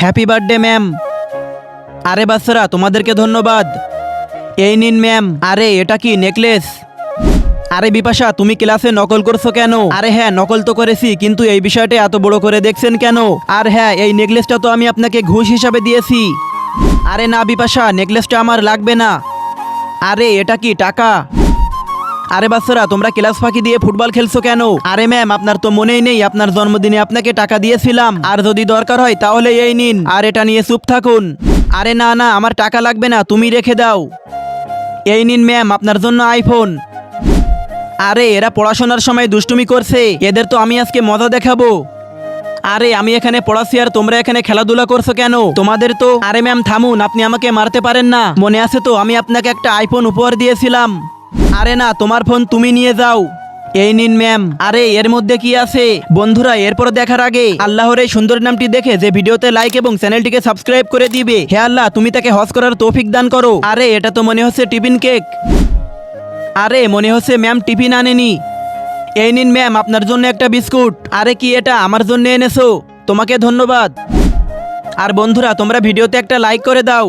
Happy birthday ma'am. আরে বাচ্চারা তোমাদেরকে ধন্যবাদ। এই নিন ম্যাম। আরে এটা কি নেকলেস? আরে বিপাশা তুমি ক্লাসে নকল করছো কেন? আরে হ্যাঁ নকল তো করেছি, কিন্তু এই বিষয়টা এত বড় করে দেখছেন কেন? আর হ্যাঁ এই নেকলেসটা তো আমি আপনাকে ঘুষ হিসাবে দিয়েছি। আরে না বিপাশা, নেকলেসটা আমার লাগবে না। আরে এটা কি টাকা? আরে বাচ্চারা তোমরা ক্লাস ফাঁকি দিয়ে ফুটবল খেলছো কেন? আরে ম্যাম আপনার তো মনেই নেই আপনার জন্মদিনে আপনাকে টাকা দিয়েছিলাম, আর যদি দরকার হয় তাহলে এই নিন, আর এটা নিয়ে চুপ থাকুন। আরে না না আমার টাকা লাগবে না, তুমি রেখে দাও। এই নিন ম্যাম আপনার জন্য আইফোন। আরে এরা পড়াশোনার সময় দুষ্টুমি করছে, এদের তো আমি আজকে মজা দেখাবো। আরে আমি এখানে পড়াচ্ছি আর তোমরা এখানে খেলাধুলা করছো কেন? তোমাদের তো। আরে ম্যাম থামুন, আপনি আমাকে মারতে পারেন না। মনে আছে তো আমি আপনাকে একটা আইফোন উপহার দিয়েছিলাম। আরে না তোমার ফোন তুমি নিয়ে যাও। এই নিন ম্যাম। আরে এর মধ্যে কি আছে? বন্ধুরা এরপর দেখার আগে আল্লাহর এই সুন্দর নামটি দেখে যে ভিডিওতে লাইক এবং চ্যানেলটিকে সাবস্ক্রাইব করে দিবে। হে আল্লাহ তুমি তাকে হজ করার তৌফিক দান করো। আরে এটা তো মনে হচ্ছে টিফিন কেক। আরে মনে হচ্ছে ম্যাম টিফিন আনেনি। এই নিন ম্যাম আপনার জন্য একটা বিস্কুট। আরে কি এটা আমার জন্য এনেছো? তোমাকে ধন্যবাদ। আর বন্ধুরা তোমরা ভিডিওতে একটা লাইক করে দাও।